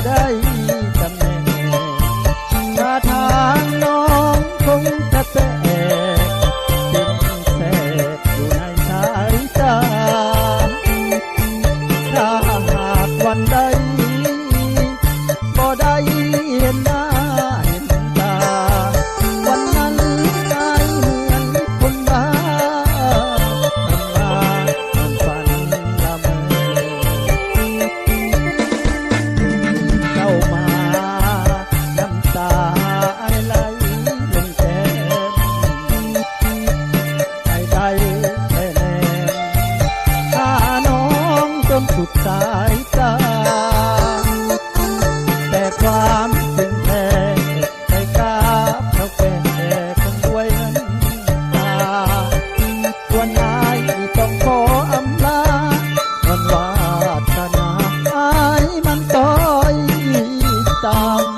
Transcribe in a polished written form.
ได้จำแนกท่าทางน้องคงจะแปลกสิ่งแสบอยู่ในสายตาถ้าหากวันใดบ่ได้เห็นหน้าเห็นตาวันนั้นอายเหมือนคนบ้าทำมาทำฝันละเมอเข้ามาน้ำตาไหลลงแก้มให้ได้แค่แนมถ้าน้องจนสุดสายตาแต่ความจริงแท้ใจกล้าเท่าแก่คงด้วยเงินตาวันนายต้องขออำลาวันวาสนาอายมันต้อยตาม